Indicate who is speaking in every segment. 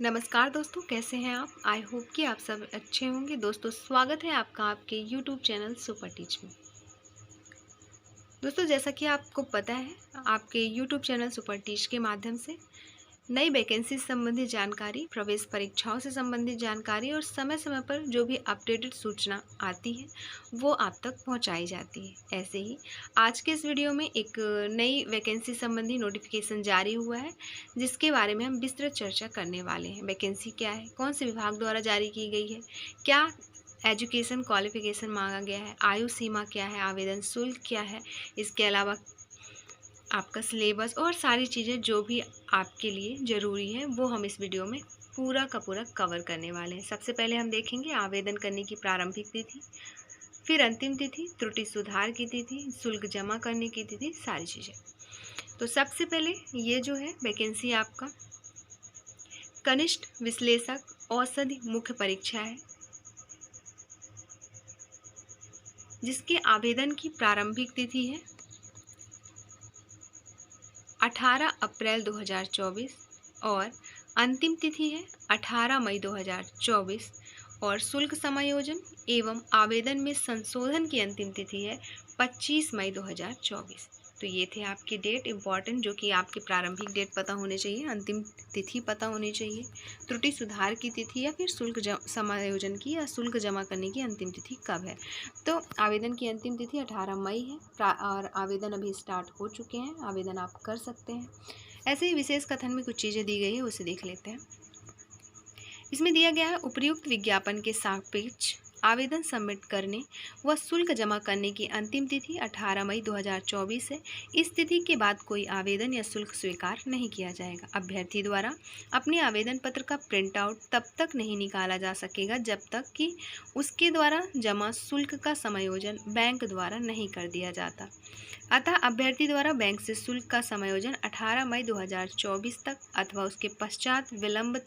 Speaker 1: नमस्कार दोस्तों, कैसे हैं आप? आई होप कि आप सब अच्छे होंगे। दोस्तों, स्वागत है आपका आपके यूट्यूब चैनल सुपर टीच में। दोस्तों, जैसा कि आपको पता है, आपके यूट्यूब चैनल सुपर टीच के माध्यम से नई वैकेंसी से संबंधित जानकारी, प्रवेश परीक्षाओं से संबंधित जानकारी और समय समय पर जो भी अपडेटेड सूचना आती है वो आप तक पहुंचाई जाती है। ऐसे ही आज के इस वीडियो में एक नई वैकेंसी संबंधी नोटिफिकेशन जारी हुआ है, जिसके बारे में हम विस्तृत चर्चा करने वाले हैं। वैकेंसी क्या है, कौन से विभाग द्वारा जारी की गई है, क्या एजुकेशन क्वालिफिकेशन मांगा गया है, आयु सीमा क्या है, आवेदन शुल्क क्या है, इसके अलावा आपका सिलेबस और सारी चीज़ें जो भी आपके लिए ज़रूरी है वो हम इस वीडियो में पूरा का पूरा कवर करने वाले हैं। सबसे पहले हम देखेंगे आवेदन करने की प्रारंभिक तिथि, फिर अंतिम तिथि, त्रुटि सुधार की तिथि, शुल्क जमा करने की तिथि, सारी चीज़ें। तो सबसे पहले ये जो है वैकेंसी आपका कनिष्ठ विश्लेषक औषधि मुख्य परीक्षा है, जिसके आवेदन की प्रारंभिक तिथि है 18 अप्रैल 2024 और अंतिम तिथि है 18 मई 2024 और शुल्क समायोजन एवं आवेदन में संशोधन की अंतिम तिथि है 25 मई 2024। तो ये थे आपके डेट इम्पॉर्टेंट, जो कि आपके प्रारंभिक डेट पता होने चाहिए, अंतिम तिथि पता होनी चाहिए, त्रुटि सुधार की तिथि या फिर शुल्क समायोजन की या शुल्क जमा करने की अंतिम तिथि कब है। तो आवेदन की अंतिम तिथि 18 मई है और आवेदन अभी स्टार्ट हो चुके हैं, आवेदन आप कर सकते हैं। ऐसे ही विशेष कथन में कुछ चीज़ें दी गई है, उसे देख लेते हैं। इसमें दिया गया है उपर्युक्त विज्ञापन के सापेक्ष आवेदन सबमिट करने व शुल्क जमा करने की अंतिम तिथि 18 मई 2024 है। इस तिथि के बाद कोई आवेदन या शुल्क स्वीकार नहीं किया जाएगा। अभ्यर्थी द्वारा अपने आवेदन पत्र का प्रिंट आउट तब तक नहीं निकाला जा सकेगा जब तक कि उसके द्वारा जमा शुल्क का समायोजन बैंक द्वारा नहीं कर दिया जाता। अतः अभ्यर्थी द्वारा बैंक से शुल्क का समायोजन 18 मई 2024 तक अथवा उसके पश्चात विलंब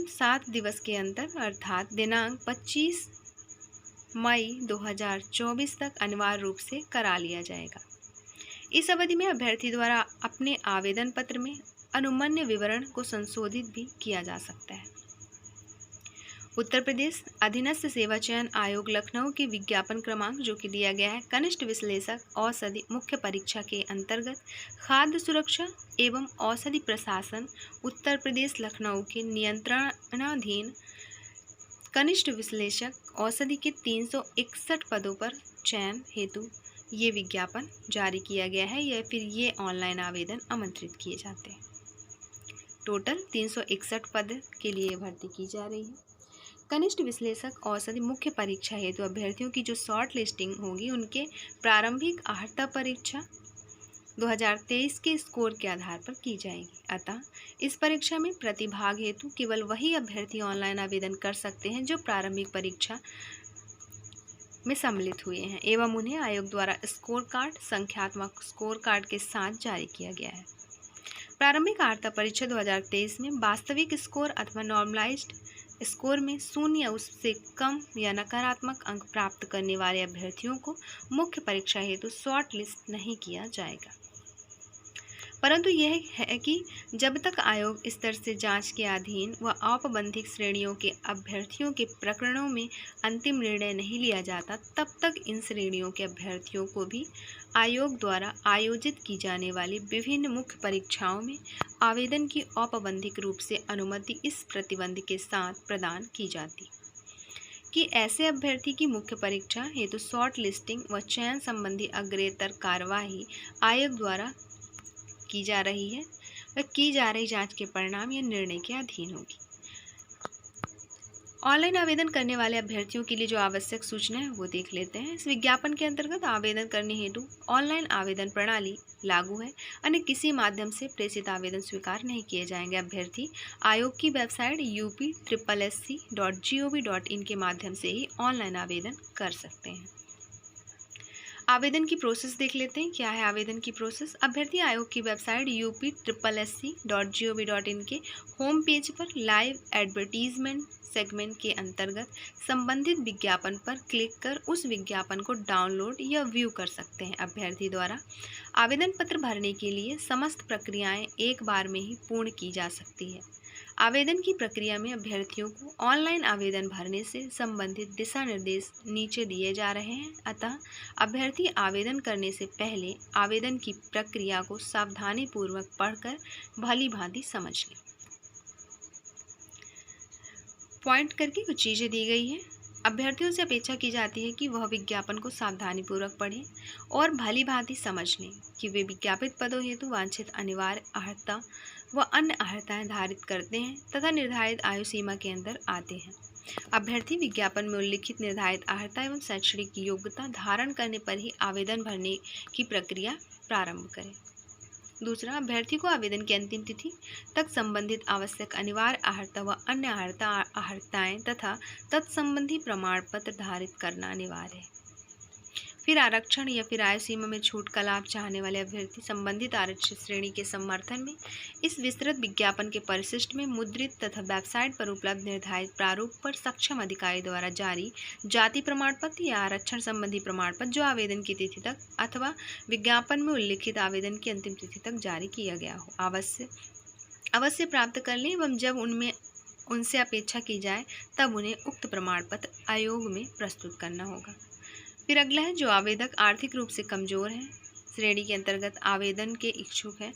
Speaker 1: 7 दिवस के अंतर अर्थात दिनांक 25 मई 2024 तक अनिवार्य रूप से करा लिया जाएगा। इस अवधि में अभ्यर्थी द्वारा अपने आवेदन पत्र में अनुमन्य विवरण को संशोधित भी किया जा सकता है। उत्तर प्रदेश अधीनस्थ सेवा चयन आयोग लखनऊ के विज्ञापन क्रमांक जो कि दिया गया है कनिष्ठ विश्लेषक औषधि मुख्य परीक्षा के अंतर्गत खाद्य सुरक्षा एवं औषधि प्रशासन उत्तर प्रदेश लखनऊ के नियंत्रणाधीन कनिष्ठ विश्लेषक औषधि के 361 पदों पर चयन हेतु ये विज्ञापन जारी किया गया है या फिर ये ऑनलाइन आवेदन आमंत्रित किए जाते हैं। टोटल 361 पद के लिए भर्ती की जा रही है। कनिष्ठ विश्लेषक औषधि मुख्य परीक्षा हेतु अभ्यर्थियों की जो शॉर्ट लिस्टिंग होगी उनके प्रारंभिक अर्हता परीक्षा 2023 के स्कोर के आधार पर की जाएगी। अतः इस परीक्षा में प्रतिभाग हेतु केवल वही अभ्यर्थी ऑनलाइन आवेदन कर सकते हैं जो प्रारंभिक परीक्षा में सम्मिलित हुए हैं एवं उन्हें आयोग द्वारा स्कोर कार्ड संख्यात्मक स्कोर कार्ड के साथ जारी किया गया है। प्रारंभिक अर्हता परीक्षा 2023 में वास्तविक स्कोर अथवा नॉर्मलाइज्ड स्कोर में 0 या उससे कम या नकारात्मक अंक प्राप्त करने वाले अभ्यर्थियों को मुख्य परीक्षा हेतु शॉर्ट लिस्ट नहीं किया जाएगा। परंतु यह है कि जब तक आयोग स्तर से जांच के अधीन व औपबंधिक श्रेणियों के अभ्यर्थियों के प्रकरणों में अंतिम निर्णय नहीं लिया जाता, तब तक इन श्रेणियों के अभ्यर्थियों को भी आयोग द्वारा आयोजित की जाने वाली विभिन्न मुख्य परीक्षाओं में आवेदन की औपबंधिक रूप से अनुमति इस प्रतिबंध के साथ प्रदान की जाती कि ऐसे अभ्यर्थी की मुख्य परीक्षा हेतु शॉर्ट लिस्टिंग व चयन संबंधी अग्रेतर कार्यवाही आयोग द्वारा की जा रही है व की जा रही जांच के परिणाम या निर्णय के अधीन होगी। ऑनलाइन आवेदन करने वाले अभ्यर्थियों के लिए जो आवश्यक सूचना है वो देख लेते हैं। इस विज्ञापन के अंतर्गत आवेदन करने हेतु ऑनलाइन आवेदन प्रणाली लागू है, अन्य किसी माध्यम से प्रेषित आवेदन स्वीकार नहीं किए जाएंगे। अभ्यर्थी आयोग की वेबसाइट upssc.gov.in के माध्यम से ही ऑनलाइन आवेदन कर सकते हैं। आवेदन की प्रोसेस देख लेते हैं। क्या है आवेदन की प्रोसेस? अभ्यर्थी आयोग की वेबसाइट upsssc.gov.in के होम पेज पर लाइव एडवर्टीजमेंट सेगमेंट के अंतर्गत संबंधित विज्ञापन पर क्लिक कर उस विज्ञापन को डाउनलोड या व्यू कर सकते हैं। अभ्यर्थी द्वारा आवेदन पत्र भरने के लिए समस्त प्रक्रियाएं एक बार में ही पूर्ण की जा सकती है। आवेदन की प्रक्रिया में अभ्यर्थियों को ऑनलाइन आवेदन भरने से संबंधित दिशा निर्देश नीचे दिए जा रहे हैं, अतः अभ्यर्थी आवेदन करने से पहले आवेदन की प्रक्रिया को सावधानीपूर्वक पढ़कर भली भांति समझ लें। पॉइंट करके कुछ चीज़ें दी गई हैं। अभ्यर्थियों से अपेक्षा की जाती है कि वह विज्ञापन को सावधानीपूर्वक पढ़ें और भली भांति समझ लें कि वे विज्ञापित पदों हेतु वांछित अनिवार्य अर्हता व अन्य अर्हताएं धारित करते हैं तथा निर्धारित आयु सीमा के अंदर आते हैं। अभ्यर्थी विज्ञापन में उल्लिखित निर्धारित अर्हता एवं शैक्षणिक योग्यता धारण करने पर ही आवेदन भरने की प्रक्रिया प्रारंभ करें। दूसरा, अभ्यर्थी को आवेदन की अंतिम तिथि तक संबंधित आवश्यक अनिवार्य अर्हता व अन्य अर्हताएं तथा तत्संबंधी प्रमाण पत्र धारित करना अनिवार्य है। फिर आरक्षण या फिर आयु सीमा में छूट का लाभ चाहने वाले अभ्यर्थी संबंधित आरक्षित श्रेणी के समर्थन में इस विस्तृत विज्ञापन के परिशिष्ट में मुद्रित तथा वेबसाइट पर उपलब्ध निर्धारित प्रारूप पर सक्षम अधिकारी द्वारा जारी जाति प्रमाण पत्र या आरक्षण संबंधी प्रमाण पत्र जो आवेदन की तिथि तक अथवा विज्ञापन में उल्लिखित आवेदन की अंतिम तिथि तक जारी किया गया हो अवश्य प्राप्त कर लें एवं जब उनसे अपेक्षा की जाए तब उन्हें उक्त प्रमाण पत्र आयोग में प्रस्तुत करना होगा। फिर अगला है, जो आवेदक आर्थिक रूप से कमजोर हैं, श्रेणी के अंतर्गत आवेदन के इच्छुक हैं,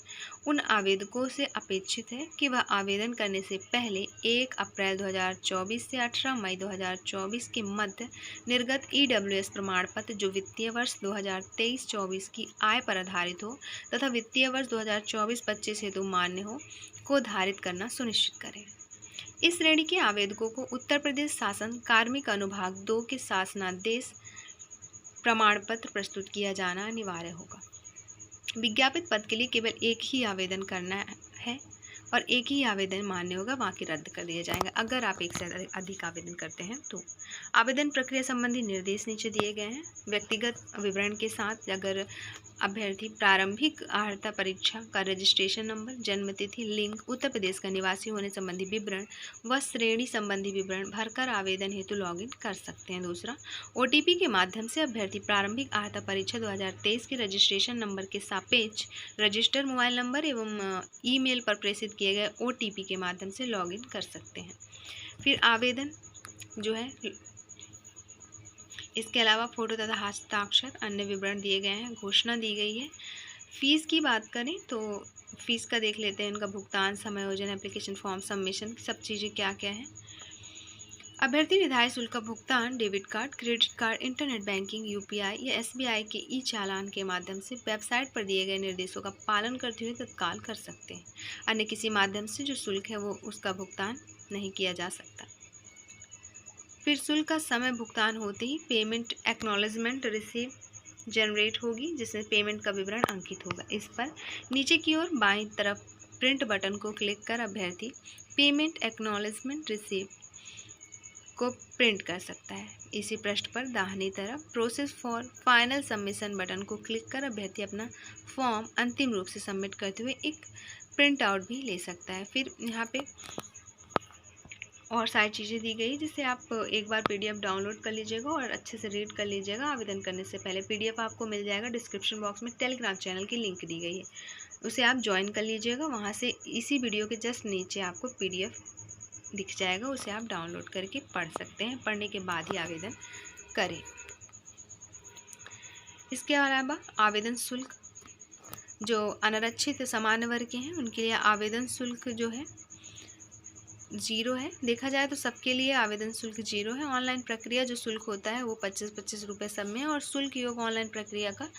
Speaker 1: उन आवेदकों से अपेक्षित है कि वह आवेदन करने से पहले 1 अप्रैल 2024 से 18 मई 2024 के मध्य निर्गत EWS प्रमाण पत्र जो वित्तीय वर्ष 2023-24 की आय पर आधारित हो तथा वित्तीय वर्ष 2024-25 हेतु मान्य हो को धारित करना सुनिश्चित करें। इस श्रेणी के आवेदकों को उत्तर प्रदेश शासन कार्मिक अनुभाग 2 के शासनादेश प्रमाण पत्र प्रस्तुत किया जाना अनिवार्य होगा। विज्ञापित पद के लिए केवल एक ही आवेदन करना है और एक ही आवेदन मान्य होगा, बाकी रद्द कर दिया जाएगा अगर आप एक से अधिक आवेदन करते हैं तो। आवेदन प्रक्रिया संबंधी निर्देश नीचे दिए गए हैं। व्यक्तिगत विवरण के साथ अगर अभ्यर्थी प्रारंभिक अर्हता परीक्षा का रजिस्ट्रेशन नंबर, जन्मतिथि, लिंग, उत्तर प्रदेश का निवासी होने संबंधी विवरण व श्रेणी संबंधी विवरण भरकर आवेदन हेतु लॉगिन कर सकते हैं। दूसरा, OTP के माध्यम से अभ्यर्थी प्रारंभिक अर्हता परीक्षा 2023 के रजिस्ट्रेशन नंबर के सापेक्ष रजिस्टर मोबाइल नंबर एवं ईमेल पर प्रेषित किए गए OTP के माध्यम से लॉगिन कर सकते हैं। फिर आवेदन जो है, इसके अलावा फोटो तथा हस्ताक्षर अन्य विवरण दिए गए हैं। घोषणा दी गई है। फीस की बात करें तो फीस का देख लेते हैं, उनका भुगतान, समायोजन, एप्लीकेशन फॉर्म, सबमिशन, सब चीज़ें क्या क्या हैं। अभ्यर्थी निर्धारित शुल्क का भुगतान debit card, credit card, internet banking, UPI या SBI के चालान के माध्यम से वेबसाइट पर दिए गए निर्देशों का पालन करते हुए तत्काल कर सकते हैं। अन्य किसी माध्यम से जो शुल्क है वो उसका भुगतान नहीं किया जा सकता। फिर शुल्क का समय भुगतान होते ही पेमेंट एक्नॉलेजमेंट रिसीव जनरेट होगी जिसमें पेमेंट का विवरण अंकित होगा। इस पर नीचे की ओर बाईं तरफ प्रिंट बटन को क्लिक कर अभ्यर्थी पेमेंट एक्नॉलेजमेंट रिसीव को प्रिंट कर सकता है। इसी पृष्ठ पर दाहिनी तरफ process for final submission button को क्लिक कर अभ्यर्थी अपना फॉर्म अंतिम रूप से सबमिट करते हुए एक प्रिंट आउट भी ले सकता है। फिर यहाँ पे और सारी चीज़ें दी गई जिससे आप एक बार PDF डाउनलोड कर लीजिएगा और अच्छे से रीड कर लीजिएगा। आवेदन करने से पहले PDF आपको मिल जाएगा। डिस्क्रिप्शन बॉक्स में टेलीग्राम चैनल की लिंक दी गई है, उसे आप ज्वाइन कर लीजिएगा। वहाँ से इसी वीडियो के जस्ट नीचे आपको PDF दिख जाएगा, उसे आप डाउनलोड करके पढ़ सकते हैं। पढ़ने के बाद ही आवेदन करें। इसके अलावा आवेदन शुल्क, जो अनारक्षित सामान्य वर्ग के हैं उनके लिए आवेदन शुल्क जो है 0 है। देखा जाए तो सबके लिए आवेदन शुल्क 0 है। ऑनलाइन प्रक्रिया जो शुल्क होता है वो 25-25 रुपये सब में, और शुल्क योग ऑनलाइन प्रक्रिया का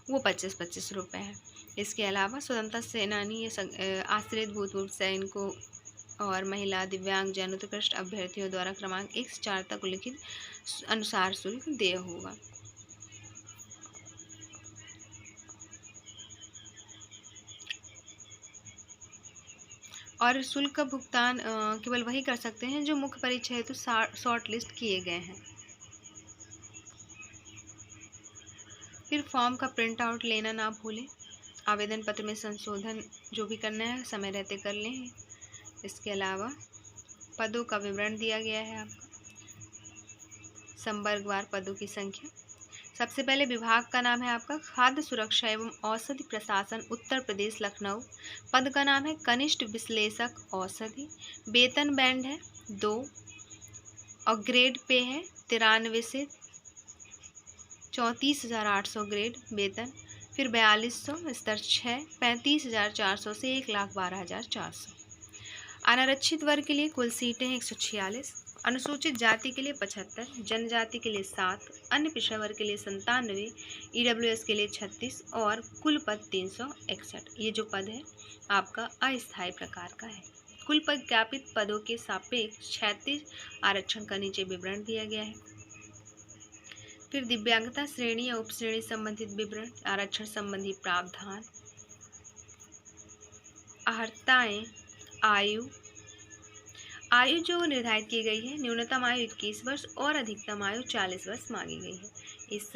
Speaker 1: वो 25-25 रुपये है। इसके अलावा स्वतंत्रता सेनानी या आश्रित भूतपूर्व सैनिकों और महिला, दिव्यांग, जन, उत्कृष्ट अभ्यर्थियों द्वारा क्रमांक 1 से 4 तक उल्लिखित अनुसार शुल्क देय होगा। और शुल्क का भुगतान केवल वही कर सकते हैं जो मुख्य परीक्षा हेतु शॉर्ट लिस्ट किए गए हैं। फिर फॉर्म का प्रिंट आउट लेना ना भूलें। आवेदन पत्र में संशोधन जो भी करना है समय रहते कर लें। इसके अलावा पदों का विवरण दिया गया है आपका, संवर्गवार पदों की संख्या। सबसे पहले विभाग का नाम है आपका खाद्य सुरक्षा एवं औषधि प्रशासन उत्तर प्रदेश लखनऊ। पद का नाम है कनिष्ठ विश्लेषक औषधि। वेतन बैंड है 2 और ग्रेड पे है 93 से 34,800 ग्रेड वेतन। फिर 4200 स्तर 6 35,400 से 1,12,400। अनारक्षित वर्ग के लिए कुल सीटें 146, अनुसूचित जाति के लिए 75, जनजाति के लिए 7, अन्य पिछड़ा वर्ग के लिए 97, ईडब्ल्यूएस के लिए 36 और कुल पद 361। ये जो पद है आपका अस्थायी प्रकार का है। कुल प्रज्ञापित पदों के सापेक्ष 36 आरक्षण का नीचे विवरण दिया गया है। फिर दिव्यांगता श्रेणी या उपश्रेणी संबंधित विवरण, आरक्षण संबंधी प्रावधान, अर्हताएं, आयु जो निर्धारित की गई है, न्यूनतम आयु 21 वर्ष और अधिकतम आयु 40 वर्ष मांगी गई है। इस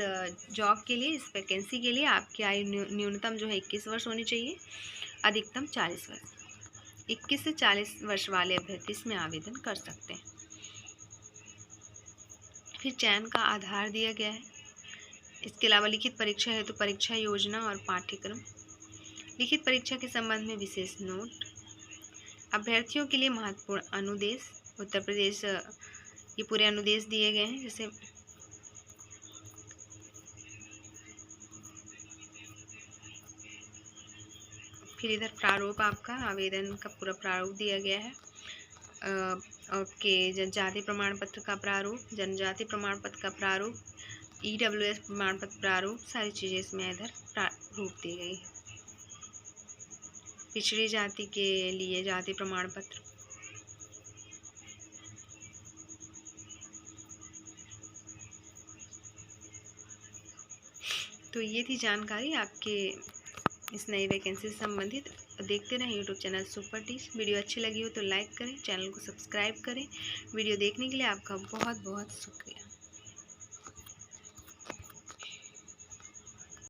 Speaker 1: जॉब के लिए, इस वैकेंसी के लिए आपकी आयु न्यूनतम जो है 21 वर्ष होनी चाहिए, अधिकतम 40 वर्ष। 21 से 40 वर्ष वाले अभ्यर्थी इसमें आवेदन कर सकते हैं। फिर चयन का आधार दिया गया है। इसके अलावा लिखित परीक्षा है तो परीक्षा योजना और पाठ्यक्रम, लिखित परीक्षा के संबंध में विशेष नोट, अभ्यर्थियों के लिए महत्वपूर्ण अनुदेश। उत्तर प्रदेश ये पूरे अनुदेश दिए गए हैं, जैसे फिर इधर प्रारूप, आपका आवेदन का पूरा प्रारूप दिया गया है। ओके, जनजाति प्रमाण पत्र का प्रारूप, जनजाति प्रमाण पत्र का प्रारूप, ईडब्ल्यूएस प्रमाण पत्र प्रारूप, सारी चीज़ें इसमें इधर प्रारूप दी गई है। पिछड़ी जाति के लिए जाति प्रमाण पत्र, तो ये थी जानकारी आपके इस नई वैकेंसी से संबंधित। देखते रहें YouTube channel super teach. Video अच्छी लगी हो तो लाइक करें, चैनल को सब्सक्राइब करें। वीडियो देखने के लिए आपका बहुत बहुत शुक्रिया।